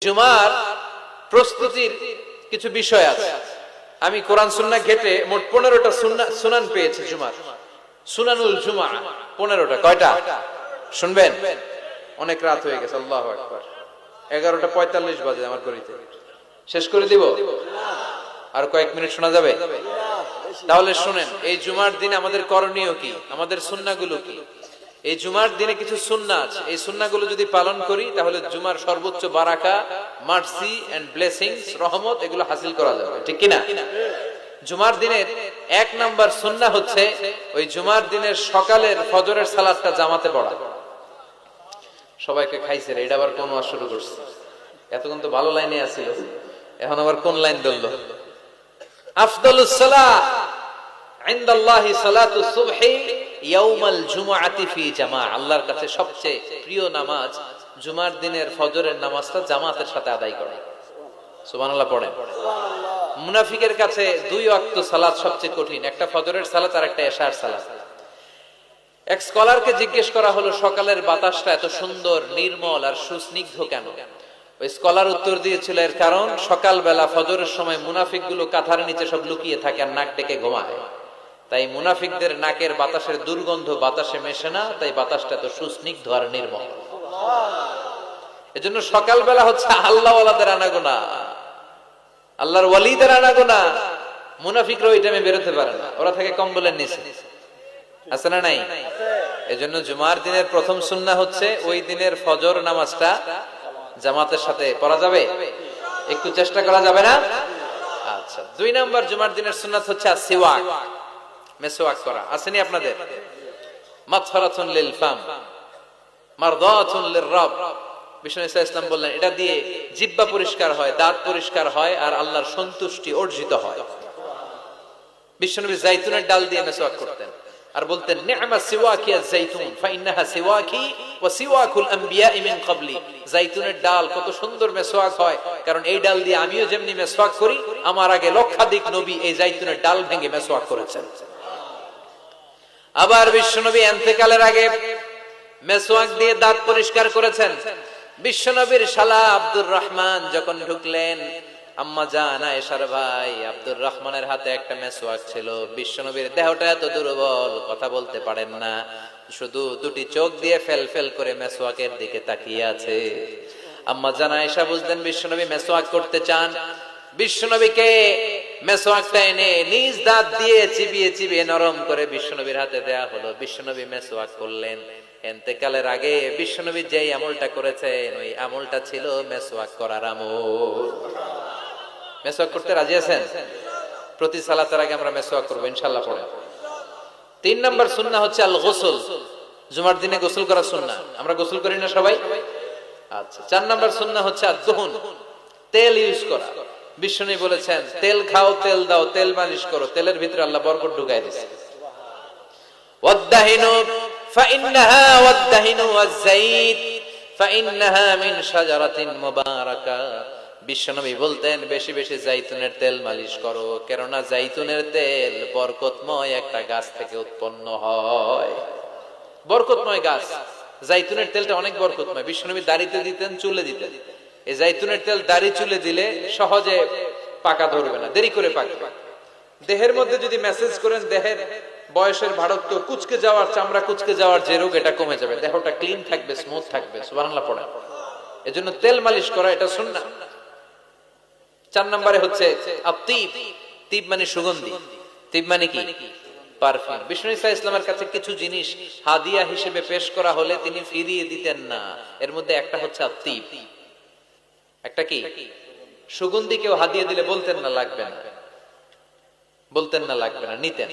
জুমার প্রস্তুতির কিছু বিষয় আছে। আমি কোরআন সুন্নাহ ঘেটে মোট 15টা সুনান পেয়েছি জুমার। সুনানুল জুমা 15টা। কয়টা শুনবেন? অনেক রাত হয়ে গেছে। আল্লাহু আকবার। 11:45 বাজে আমার ঘড়িতে। শেষ করে দিব? আর কয়েক মিনিট শোনা যাবে? তাহলে শুনেন, এই জুমার দিনে আমাদের করণীয় কি, আমাদের সুন্নাহগুলো কি। এই জুমার দিনে কিছু সুন্নাহ আছে, এই সুন্নাহগুলো যদি পালন করি তাহলে জুমার সর্বোচ্চ বারাকা, মার্সি এন্ড ব্লেসিংস, রহমত এগুলো হাসিল করা যাবে, ঠিক কি না? জুমার দিনের 1 নাম্বার সুন্নাহ হচ্ছে ওই জুমার দিনের সকালের ফজরের সালাতটা জামাতে পড়া। সবাইকে খাইছে রে, এটা আবার কোন ওয়াজ শুরু করছে? এতক্ষণ তো ভালো লাইনে আছিল, এখন আবার কোন লাইন ধরলো? আফদালুস সালাহ ইনদাল্লাহি সালাতুস সুবহি ইয়াউমাল জুমআতি ফি জামাআ। আল্লাহর কাছে সবচেয়ে প্রিয় নামাজ জুমার দিনের ফজরের নামাজটা জামাতের সাথে আদায় করা। সুবহানাল্লাহ পড়েন। মুনাফিকের কাছে 2 ওয়াক্ত সালাত সবচেয়ে কঠিন, একটা ফজরের সালাত আর একটা এশার সালাত। এক স্কলারকে জিজ্ঞেস করা হলো, সকালের বাতাসটা এত সুন্দর, নির্মল আর সুস্নিগ্ধ কেন? ওই স্কলার উত্তর দিয়েছিল, এর কারণ সকালবেলা ফজরের সময় মুনাফিকগুলো কাঁথার নিচে সব লুকিয়ে থাকে আর নাক ডেকে ঘুমায়। তাই মুনাফিকদের নাকের বাতাসের দুর্গন্ধ বাতাসে মেশে না, তাই বাতাসটা এত সুস্নিগ্ধ আর নির্মল। এজন্য সকালবেলা হচ্ছে আল্লাহওয়ালাদের আনাগোনা, আল্লাহর ওয়ালিদের আনাগোনা। মুনাফিকরা ওই টাইমে বেরোতে পারে না, ওরা থাকে কম্বলের নিচে। আছে না নাই? এজন্য জুমার দিনের প্রথম সুন্নাহ হচ্ছে ওই দিনের ফজর নামাজটা জামাতের সাথে পড়া যাবে? একটু চেষ্টা করা যাবে না? আচ্ছা, 2 নাম্বার জুমার দিনের সুন্নাত হচ্ছে সিওয়াক, মেসওয়াক করা। আসেনি আপনাদের? মাতফারাতুন লিল ফাম মারদাতুন লিররাব। বিষ্ণু ইসলাম বললেন, এটা দিয়ে জিহ্বা পরিষ্কার হয়, দাঁত পরিষ্কার হয় আর আল্লাহর সন্তুষ্টি অর্জিত হয়। বিশ্বনবী জাইতুনের ডাল দিয়ে মেসওয়াক করতেন আর বলতেন, নি'মা সিওয়াকিয়া যাইতুন ফাইন্নাহা সিওয়াকি ওয়া সিওয়াকুল আমবিয়া'i মিন ক্বাবলি। জাইতুনের ডাল কত সুন্দর মেসওয়াক হয়, কারণ এই ডাল দিয়ে আমিও যেমনি মেসওয়াক করি, আমার আগে লক্ষাধিক নবী এই জাইতুনের ডাল ভেঙে মেসওয়াক করেছেন। আবার বিশ্বনবী ইন্তেকালের আগে মেসওয়াক দিয়ে দাঁত পরিষ্কার করেছেন। বিশ্বনবীর শালা আব্দুর রহমান যখন ঢুকলেন, আম্মা জান আয়েশার ভাই আব্দুর রহমানের হাতে একটা মেসওয়াক ছিল। বিশ্বনবীর দেহটা এত দুর্বল, কথা বলতে পারেন না, শুধু 2টি চোখ দিয়ে ফেল ফেল করে মেসওয়াকের দিকে তাকিয়ে আছে। আম্মা জান আয়েশা বুঝলেন বিশ্বনবী মেসওয়াক করতে চান। বিশ্বনবীকে মেসওয়াকটা এনে নিজ দাঁত দিয়ে চিবিয়ে চিবিয়ে নরম করে বিশ্বনবীর হাতে দেয়া হলো। বিশ্বনবী মেসওয়াক করলেন। ইন্তেকালের আগে বিশ্বনবী যেই আমলটা করেছেন, ওই আমলটা ছিল মেসওয়াক করার আমল। মেসওয়াক করতে রাজি আছেন? প্রতি সালাতের আগে আমরা মেসওয়াক করব ইনশাআল্লাহ পড়ে। 3 নাম্বার সুন্নাহ হচ্ছে আল গোসল। জুমার দিনে গোসল করা সুন্নাহ। আমরা গোসল করি না সবাই? আচ্ছা। 4 নাম্বার সুন্নাহ হচ্ছে আদ-দুহুন, তেল ইউজ করা। বিশ্বনবী বলেছেন, তেল খাও, তেল দাও, তেল মালিশ করো, তেলের ভিতরে আল্লাহ বরকত ঢুকায় দিয়েছে। ওয়াদ-দাহিনু ফাইন্নাহা ওয়াদ-দাহিনু ওয়াজ-যাইত ফাইন্নাহা মিন শাজারাতিন মুবারাকা। বিশ্বনবী বলতেন, বেশি বেশি জাইতুনের তেল মালিশ করো, কেননা জাইতুনের তেল বরকতময় একটা গাছ থেকে উৎপন্ন হয়। বরকতময় গাছ। জাইতুনের তেলটা অনেক বরকতময়। বিশ্বনবী দাড়িতে দিতেন, চুলে দিতেন। এই জাইতুনের তেল দাড়ি চুলে দিলে সহজে পাকা ধরবে না, দেরি করে পাকবে। দেহের মধ্যে যদি মেসেজ করেন, দেহের বয়সের ভারত্ব, কুচকে যাওয়ার, চামড়া কুচকে যাওয়ার যে রোগ, এটা কমে যাবে, দেহটা ক্লিন থাকবে, স্মুথ থাকবে। সুবহানাল্লাহ পড়ে। এজন্য তেল মালিশ করা এটা সুন্নাহ। 4 নম্বরে হচ্ছে আত-তিব। তিব মানে সুগন্ধি। তিব মানে কি? পারফিউম। বিষ্ণু ইসলামের কাছে কিছু জিনিস হাদিয়া হিসেবে পেশ করা হলে তিনি ফিরিয়ে দিতেন না। এর মধ্যে একটা হচ্ছে আত-তিব। একটা কি? সুগন্ধি। কেউ হাদিয়া দিলে বলতেন না লাগবে না, বলতেন না লাগবে না, নিতেন।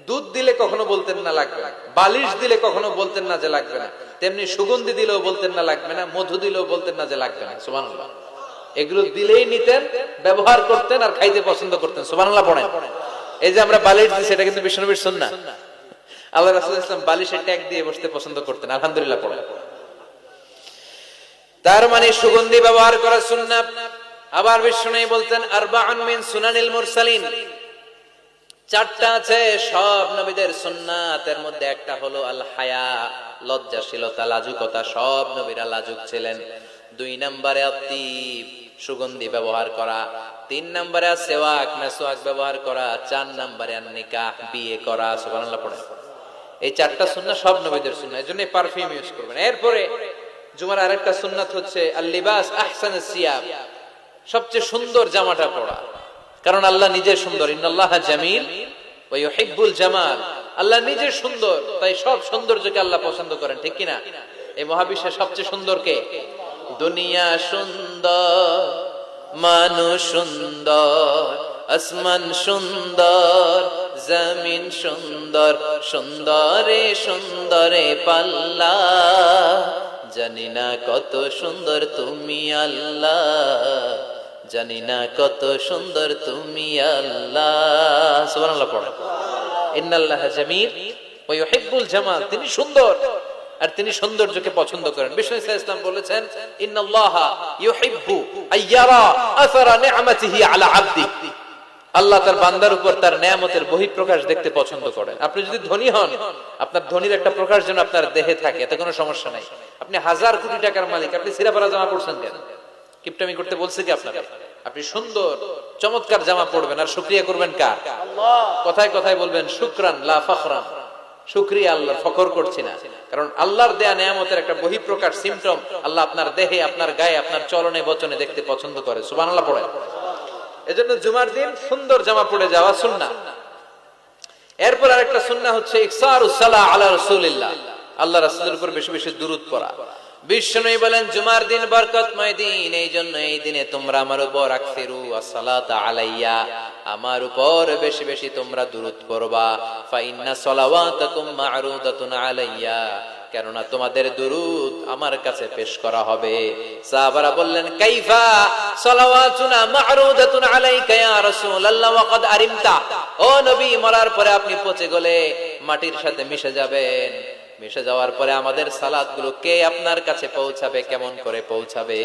দুধ দিলে কখনো বলতেন না লাগবে না, বালিশ দিলে কখনো বলতেন না যে লাগবে না, তেমনি সুগন্ধি দিলেও বলতেন না লাগবে না, মধু দিলেও বলতেন না যে লাগবে না। সুবহানাল্লাহ। এগুলো দিলেই নিতেন, ব্যবহার করতেন আর খাইতে পছন্দ করতেন। সুবহানাল্লাহ পড়েন। এই যে আমরা বালিশ দিই, সেটা কিন্তু বিশ্বনবীর সুন্নাহ। আল্লাহ রাসূল সাল্লাল্লাহু আলাইহি ওয়াসাল্লাম বালিশের ট্যাগ দিয়ে বসতে পছন্দ করতেন। আলহামদুলিল্লাহ পড়েন। তার মানে সুগন্ধি ব্যবহার করা সুন্নাহ। আবার বিশ্বনবী বলতেন, আরবাউন মিন সুনানিল মুরসালিন। 4টা আছে সব নবীদের সুন্নাত। এর মধ্যে একটা হলো আল হায়া, লজ্জাশীলতা, লাজুকতা। সব নবীরা লাজুক ছিলেন। 2 নম্বরে আতিব, সুগন্ধি ব্যবহার করা। 3 নম্বরে আসওয়াক, মেসওয়াক ব্যবহার করা। 4 নম্বরে নিকাহ, বিয়ে করা। সুবহানাল্লাহ পড়ে। এই 4টা সুন্নাহ সব নবীদের সুন্নাহ, এজন্য পারফিউম ইউজ করবেন। এরপরে জুমার আরেকটা সুন্নাত হচ্ছে আল লিবাস আহসানুস সিয়াব, সবচেয়ে সুন্দর জামাটা পরা। কারণ আল্লাহ নিজে সুন্দর, ইন্নাল্লাহা জামিল ওয়া ইউহিব্বুল জামাল। আল্লাহ নিজে সুন্দর, তাই সব সৌন্দর্যকে আল্লাহ পছন্দ করেন, ঠিক কি না? এই মহাবিশ্বের সবচেয়ে সুন্দর কে? দুনিয়া সুন্দর, মানুষ সুন্দর, আসমান সুন্দর, জমিন সুন্দর, সুন্দরে সুন্দরে পাল্লা। জানি না কত সুন্দর তুমি আল্লাহ, জানি না কত সুন্দর তুমি আল্লাহ। সুবহানাল্লাহ পড়ে। ইন্নাল্লাহা জামিল ওয়া ইউহিব্বুল জামাল, তিনি সুন্দর আর তিনি সৌন্দর্যকে পছন্দ করেন। বিষ্ণু ইসলাম বলেছেন, ইন্নাল্লাহা ইউহিব্বু আইয়ারা আসারা নি'মাতিহি আলা আবদি। আল্লাহ তার বান্দার উপর তার নেয়ামতের বহিঃপ্রকাশ দেখতে পছন্দ করেন। আপনি যদি ধনী হন, আপনার ধনীর একটা প্রকাশ যেন আপনার দেহে থাকে, এতে কোনো সমস্যা নাই। আপনি 1000 কোটি টাকার মালিক, আপনি ছিঁড়াফাড়া জামা পরছেন কেন? কিপটামি করতে বলছে কি আপনাকে? আপনি সুন্দর চমৎকার জামা পরবেন আর শুকরিয়া করবেন কার? আল্লাহ। কথায় কথায় বলবেন শুকরান লা ফখরান, শুকরিয়া আল্লাহর, ফখর করছি না। কারণ আল্লাহর দেয়া নেয়ামতের একটা বহিঃপ্রকাশ, সিম্পটম আল্লাহ আপনার দেহে, আপনার গায়ে, আপনার চলনে বচনে দেখতে পছন্দ করে। সুবহানাল্লাহ পড়ে। এজন্য জুমার দিন সুন্দর জামা পরে যাওয়া সুন্নাহ। এরপর আরেকটা সুন্নাহ হচ্ছে ইকসারুস সালাহ আলা রাসূলিল্লাহ, আল্লাহ রাসূলের উপর বেশি বেশি দুরূদ পড়া। বিশ্বনবী বলেন, জুমার দিন বরকতময় দিন, এই জন্য এই দিনে তোমরা আমার উপর আকসিরু আসসালাতা আলাইয়া, আমার উপর বেশি বেশি তোমরা দুরূদ পড়বা। ফা ইন্না সালাওয়াতাকুম মা'রুদাতুন আলাইয়া, কেননা তোমাদের দুরূদ আমার কাছে পেশ করা হবে। সাহাবারা বললেন, কাইফা সালাওয়াতুনা মা'রুদাতুন আলাইকা ইয়া রাসূলুল্লাহ ওয়া ক্বাদ আরিমতা। ও নবী, মরার পরে আপনি পচে গলে মাটির সাথে মিশে যাবেন, মিশে যাওয়ার পরে আমাদের সালাতগুলো কে আপনার কাছে পৌঁছাবে, কেমন করে পৌঁছাবে?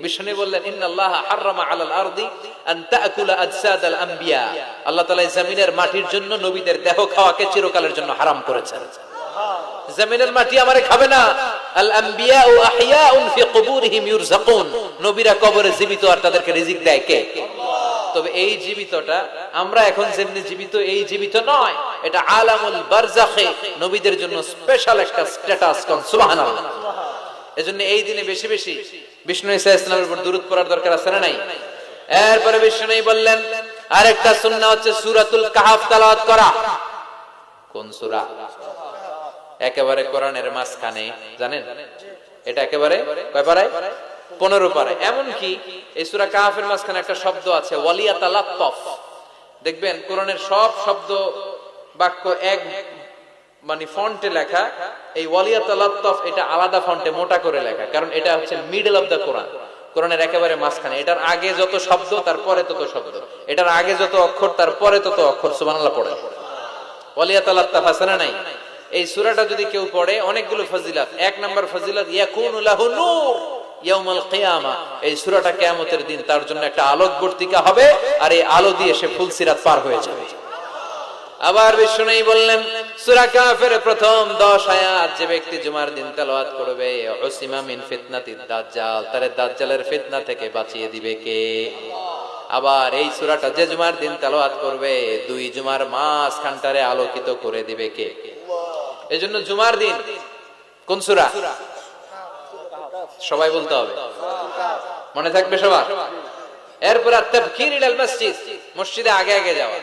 বিষ্ণু বললেন, ইন্নাল্লাহা হারামা আলাল আরদি আন তাকুলা আজসাদাল আম্বিয়া, আল্লাহ তাআলা জমিনের মাটির জন্য নবীদের দেহ খাওয়াকে চিরকালের জন্য হারাম করেছেন। জমিনের মাটি আমারে খাবে না। আল আম্বিয়াউ আহইয়াউন ফি কুবুরিহিম ইউরযাকুন, নবীরা কবরে জীবিত আর তাদেরকে রিজিক দেয় কে? তবে এই জীবিতটা আমরা এখন যেমনি জীবিত, এই জীবিত নয়, এটা আলামুল বারজাখে, নবীদের জন্য স্পেশাল একটা স্ট্যাটাস। কোন সুবহানাল্লাহ। এজন্য এই দিনে বেশি বেশি বিষ্ণু ঈসা ইসলামের উপর দুরূদ পড়ার দরকার আছে না নাই? এরপরে বিষ্ণু বললেন, আরেকটা সুন্নাহ হচ্ছে সূরাতুল কাহফ তেলাওয়াত করা। কোন সূরা? একেবারে কোরআনের মাঝখানে, জানেন? এটা একেবারে কয় পারায়? 15 পারায়। এমন কি এই সূরা কাহফের মাঝখানে একটা শব্দ আছে, ওয়ালিয়াতালাত্তাফ। দেখবেন কোরআনের সব শব্দ বাক্য এক মানে ফন্টে লেখা, এই ওয়ালিয়াতালাত্তাফ এটা আলাদা ফন্টে মোটা করে লেখা, কারণ এটা হচ্ছে মিডল অফ দা কোরআন, কোরআনের একেবারে মাঝখানে। এটার আগে যত শব্দ তার পরে তত শব্দ, এটার আগে যত অক্ষর তার পরে তত অক্ষর। সুবহানাল্লাহ পড়ে। ওয়ালিয়াতালাত্তাফ আছে না নাই? এই সূরাটা যদি কেউ পড়ে, অনেকগুলো ফজিলত। 1 নাম্বার ফজিলত, ইয়াকুনু লাহু নূর ইয়াউমাল কিয়ামা, এই সূরাটা কিয়ামতের দিন তার জন্য একটা আলোকবর্তিকা হবে, আর এই আলো দিয়ে সে ফুলসিরাত পার হয়ে যাবে। আবার বিষ্ণু বললেন, সূরা কাহফের প্রথম 10 আয়াত যে ব্যক্তি জুমার দিন তেলাওয়াত করবে, উসিমা মিন ফিতনাতিদ দাজ্জাল, তারে দাজ্জালের ফিতনা থেকে বাঁচিয়ে দিবে কে? আবার এই সূরাটা যে জুমার দিন তেলাওয়াত করবে, 2 জুমার মাঝখানটারে আলোকিত করে দিবে কে? এজন্য জুমার দিন কোন সূরা? সবাই বলতে হবে, মনে থাকবে সবার। এরপর আত-তাবকির ইলাল মসজিদ, মসজিদে আগে আগে যাওয়া,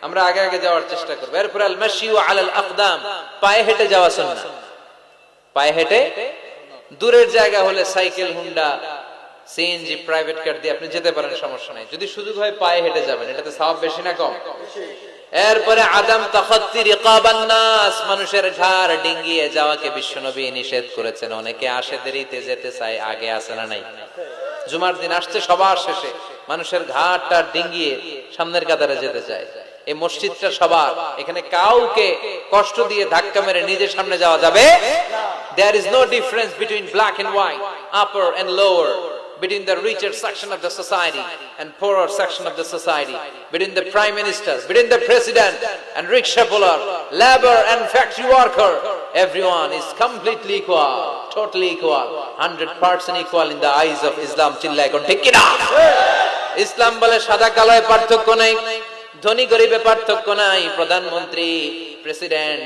আমরা আগে আগে যাওয়ার চেষ্টা করব। এরপর আল মাশিউ আলাল আকদাম, পায়ে হেঁটে যাওয়া সুন্নাহ। পায়ে হেঁটে, দূরের জায়গা হলে cycle, Honda, CNG, private car দিয়ে আপনি যেতে পারেন, সমস্যা নাই। যদি সুযোগ হয় পায়ে হেঁটে যাবেন, এটাতে সওয়াব বেশি না কম? এরপরে আদম তাখাত্তি রিকাবান নাস, মানুষের ঘাড় ডিঙ্গিয়ে যাওয়াকে বিশ্বনবী নিষেধ করেছেন। অনেকে আসে দেরিতে, যেতে চায়, আগে আসে না নাই? জুমার দিন আসছে সবার শেষে, মানুষের ঘাড়টা ডিঙ্গিয়ে সামনের কাতারে যেতে চায়। এই মসজিদটা সবার, এখানে কাউকে কষ্ট দিয়ে ধাক্কা মেরে নিজের সামনে যাওয়া যাবে না। There is no difference between black and white, upper and lower, between the richer section of the society and poorer section of the society, between the prime minister, between the president and rickshaw puller, labor and factory worker. Everyone is completely equal. totally equal, 100% equal in the eyes of Islam. চিল্লায় কোন ঠিক কি না? ইসলাম বলে সাদা কালোয় পার্থক্য নাই, ধনী গরিবে পার্থক্য নাই, প্রধানমন্ত্রী, প্রেসিডেন্ট,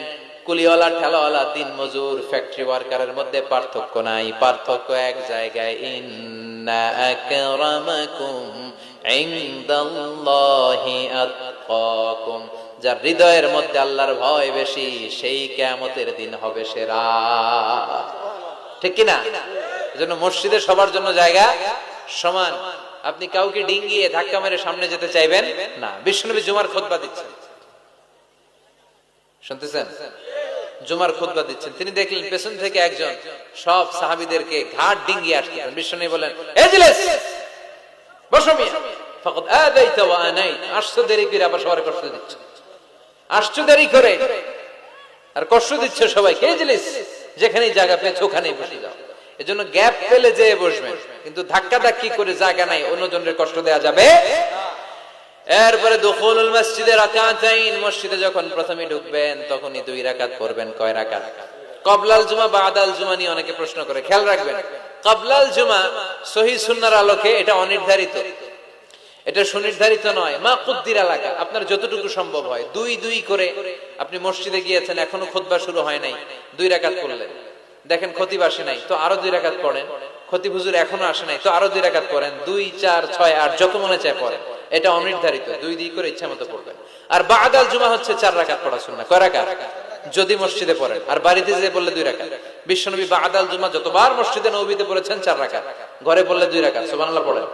কুলিওয়ালা, ঠেলাওয়ালা, দিন মজুর, ফ্যাক্টরি ওয়ার্কারের মধ্যে পার্থক্য নাই। পার্থক্য এক জায়গায়, ইন্না আকরামাকুম ইনদাল্লাহি আতকাকুম। যার হৃদয়ের মধ্যে আল্লাহর ভয় বেশি, সেই কিয়ামতের দিন হবে সেরা। ঠিক কি না? এজন্য মসজিদে সবার জন্য জায়গা সমান। আপনি কাউকে ডিঙ্গিয়ে ধাক্কা মেরে সামনে যেতে চাইবেন না। বিশ্বনবী জুমার খুতবা দিচ্ছেন, শুনতেছেন? জুমার খুতবা দিচ্ছেন, তিনি দেখলেন পেছন থেকে একজন সব সাহাবীদেরকে ঘাট ডিঙ্গিয়ে আসতেছেন। বিশ্বনবী বলেন, এজলিস, বসো মিয়া, ফাকাদ আদাইতা ওয়া আনাইত। আসছো দেরি করে, আবার সবার কষ্ট দিচ্ছ, আসছো দেরি করে আর কষ্ট দিচ্ছ সবাইকে। এজলিস, যেখানেই জায়গা পেয়েছো ওখানেই বসে যাও। এজন্য গ্যাপ পেলে যে বসবেন, কিন্তু ধাক্কা ধাক্কি করে জায়গা নাই, অন্যজনের কষ্ট দেয়া যাবে। এরপরে দুখুলুল মসজিদে রাকাতাইন, মসজিদে যখন প্রথমে ঢুকবেন তখনই 2 রাকাত পড়বেন। কয় রাকাত? ক্বাবলাল জুমা বাদাল জুমা নিয়ে অনেকে প্রশ্ন করে, খেয়াল রাখবেন ক্বাবলাল জুমা সহিহ সুন্নাহর আলোকে এটা অনির্ধারিত, এটা সুনির্ধারিত নয়। মা কুদ্দির এলাকা, আপনার যতটুকু সম্ভব হয় 2-2 করে। আপনি মসজিদে গিয়েছেন, এখনো খুতবা শুরু হয় নাই, 2 রাকাত পড়লেন। দেখেন খতিব আসে নাই, তো আরো 2 রাকাত পড়েন। খতিব হুজুর এখনো আসে নাই, তো আরো 2 রাকাত পড়েন। 2, 4, 6, 8 যত মনে চায় পড়েন। এটা অনির্ধারিত, 2 করে ইচ্ছা মতো পড়বেন। আর বাদাল জুমা হচ্ছে 4 রাকাত পড়া সুন্নাহ। কয় রাকাত? যদি মসজিদে পড়েন, আর বাড়িতে যে পড়লে 2 রাকাত। বিশ্বনবী বাদাল জুমা যতবার মসজিদে নববীতে পড়েছেন 4 রাকাত, ঘরে পড়লে 2 রাকাত। সুবহানাল্লাহ পড়েন।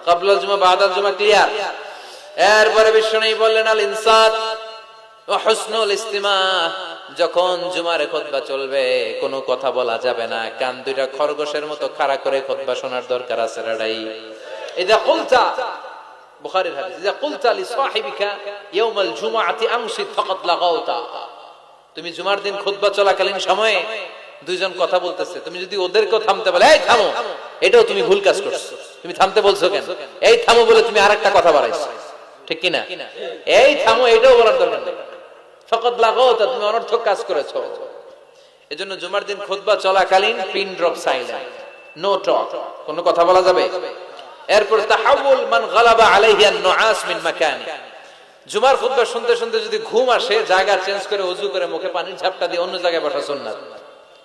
ক্বাবলাল জুমা বাদাল জুমা ক্লিয়ার। এরপরে বিশ্বনবী বললেন, আল ইনসাত ওয়া হুসনুল ইস্তিমা। যখন জুমার খুতবা চলবে কোনো কথা বলা যাবে না, কান দুইটা খরগোশের মতো খাড়া করে খুতবা শোনার দরকার আছে রাডাই। ইদা কুলতা, বুখারীর হাদিস, ইদা কুলতা লি সাহিবিকা ইয়াউমাল জুমআতি আমসিত ফাকাদ লাগাউতা। তুমি জুমার দিন খুতবা চলাকালীন সময়ে দুইজন কথা বলতেছে, তুমি যদি ওদেরকে থামতে বলে, এই থামো, এটাও তুমি ভুল কাজ করছো। তুমি থামতে বলছো কেন? এই থামো বলে তুমি আরেকটা কথা বাড়াইছো। ঠিক কি না? এই থামো, এটাও বলার দরকার নেই। ফাকাদ লাগাউতা, তুমি অনর্থক কাজ করেছো। এজন্য জুমার দিন খুতবা চলাকালীন pin drop silent, no talk, কোনো কথা বলা যাবে। এরপর তাহাউল মান গালাবা আলাইহি আন-নুআস মিন মাকানি। জুমার খুতবা শুনতে শুনতে যদি ঘুম আসে, জায়গা চেঞ্জ করে ওযু করে মুখে পানির ঝাপটা দিয়ে অন্য জায়গায় বসা সুন্নাত।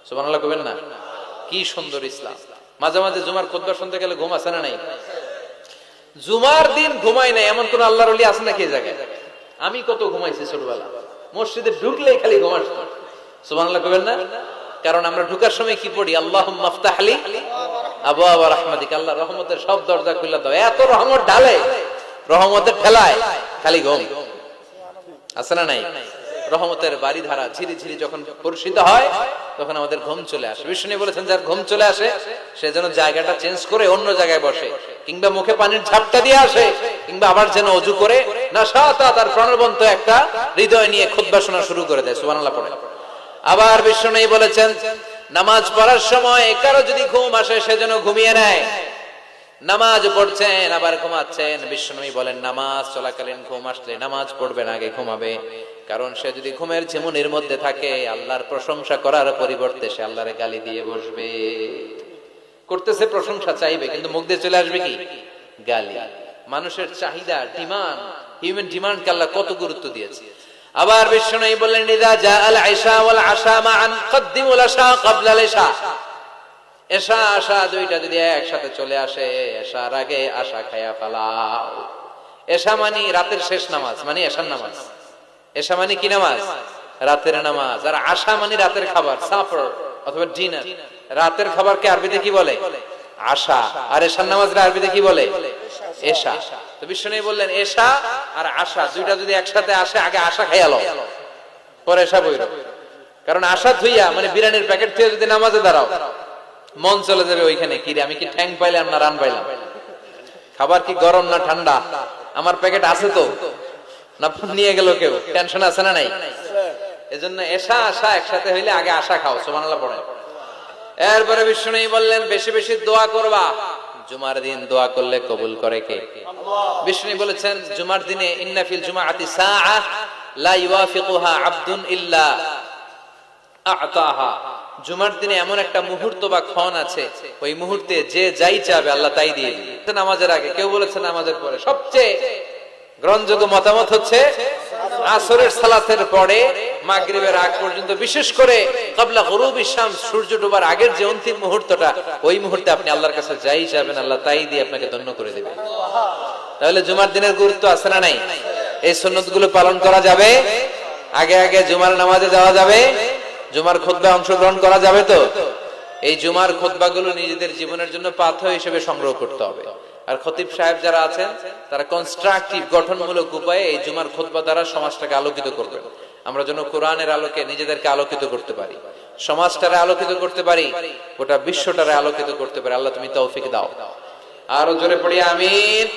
সুবহানাল্লাহ কইবেন না? কি সুন্দর ইসলাম। মাঝে মাঝে জুমার খুতবা শুনতে গেলে ঘুম আসে না? নাই। জুমার দিন ঘুমাই নাই এমন কোন আল্লাহর ওলি আছে নাকি এই জায়গায়? আমি কত ঘুমাইছি ছোটবেলা, মসজিদে ঢুকলেই খালি ঘুম আসতো। সুবহানাল্লাহ কইবেন না? কারণ আমরা ঢুকার সময় কি পড়ি? আল্লাহুম্মা আফতাহ লি আবওয়াবা রাহমাতিক, আল্লাহ রহমতের সব দরজা খুলে দাও। এত রহমত ঢালে, রহমতের ঠেলায় খালি ঘুম। আছে না নাই? রহমতের বাড়ি ধারা ঝিরি ঝিরি যখন বর্ষিত হয় তখন আমাদের ঘুম চলে আসে। বিষ্ণু বলেছেন, যার ঘুম চলে আসে সে যেন জায়গাটা চেঞ্জ করে অন্য জায়গায় বসে, কিংবা মুখে পানির ঝাপটা দিয়ে আসে, কিংবা আবার যেন ওযু করে নাশাতা তার প্রাণবন্ত একটা হৃদয় নিয়ে খুতবা শোনা শুরু করে দেয়। সুবহানাল্লাহ পড়ে। আবার বিষ্ণু বলেছেন, নামাজ পড়ার সময় কারো যদি ঘুম আসে সে যেন ঘুমিয়ে নেয়। নামাজ পড়ছেন আবার ঘুমাচ্ছেন, বিষ্ণু বলেন নামাজ চলাকালীন ঘুম আসলে নামাজ পড়বেন, আগে ঘুমাবে। কারণ সে যদি ঘুমের ঝিমুনির মধ্যে থাকে, আল্লাহর প্রশংসা করার পরিবর্তে সে আল্লাহরে গালি দিয়ে বসবে। করতেছে প্রশংসা চাইবে, কিন্তু মুখ দিয়ে চলে আসবে কি? গালি। মানুষের চাহিদা, ডিমান্ড, হিউম্যান ডিমান্ডকে আল্লাহ কত গুরুত্ব দিয়েছে। আবার বিষ্ণু বললেন, ইদা জাআল ইশা ওয়াল আশা মাআন কদ্দিমুল আশা ক্বাবলা আল ইশা। এশা আশা দুইটা যদি একসাথে চলে আসে, এশার আগে আশা খায়া ফেলাও। এশা মানে রাতের শেষ নামাজ, মানে এশার নামাজ। এশা মানে কি নামাজ? রাতের নামাজ। আর আশা মানে রাতের খাবার, সাফার অথবা ডিনার। রাতের খাবারকে আরবিতে কি বলে? আশা। আর এশার নামাজকে আরবিতে কি বলে? এশা। তো বিষ্ণু বললেন, এশা আর আশা দুইটা যদি একসাথে আসে, আগে আশা খাইয়া লও, পরে এশা বইরো। কারণ আশা থুইয়া মানে বিরিয়ানির প্যাকেট থেকে যদি নামাজে দাঁড়াও, মন চলে যাবে ওইখানে, কি রে আমি কি ঠ্যাং পাইলাম না রান পাইলাম, খাবার কি গরম না ঠান্ডা, আমার প্যাকেট আছে তো না নিয়ে গেল কেউ, টেনশন আছে না নাই? এজন্য এশা আশা একসাথে হইলে আগে আশা খাও। সুবহানাল্লাহ পড়ে। এরপরে বিষ্ণু বললেন, বেশি বেশি দোয়া করবা। জুমার দিন দোয়া করলে কবুল করে কে? বিষ্ণু বলেছেন, জুমার দিনে ইন্না ফিল জুমাআতি সাআ লা ইওয়াফিকুহা আবদুন ইল্লা আ'তাহা। জুমার দিনে এমন একটা মুহূর্ত বা ক্ষণ আছে, ওই মুহূর্তে যে যাই চাবে আল্লাহ তাই দিয়ে দিবে। নামাজের আগে, কেউ বলেছে নামাজের পরে। সবচেয়ে গ্রহণযোগ্য মতামত হচ্ছে আসরের সালাতের পরে মাগরিবের আগ পর্যন্ত, বিশেষ করে ক্বাবলা গুরুবিশ শামস, সূর্য ডোবার আগের যে অন্তিম মুহূর্তটা, ওই মুহূর্তে আপনি আল্লাহর কাছে যাই চাবেন আল্লাহ তাই দিয়ে আপনাকে ধন্য করে দিবে। তাহলে জুমার দিনের গুরুত্ব আছে না নাই? এই সুন্নতগুলো পালন করা যাবে, আগে আগে জুমার নামাজে যাওয়া যাবে, জুমার খুতবায় অংশগ্রহণ করা যাবে। তো এই জুমার খুতবাগুলো নিজেদের জীবনের জন্য পাথেয় হিসেবে সংগ্রহ করতে হবে। আর খতিব সাহেব যারা আছেন তারা কনস্ট্রাকটিভ, গঠনমূলক উপায়ে এই জুমার খুতবা দ্বারা সমাজটাকে আলোকিত করবেন। আমরা যেন কোরআনের আলোকে নিজেদেরকে আলোকিত করতে পারি, সমাজটারে আলোকিত করতে পারি, গোটা বিশ্বটারে আলোকিত করতে পারি। আল্লাহ তুমি তৌফিক দাও। আরো জোরে পড়ি আমিন।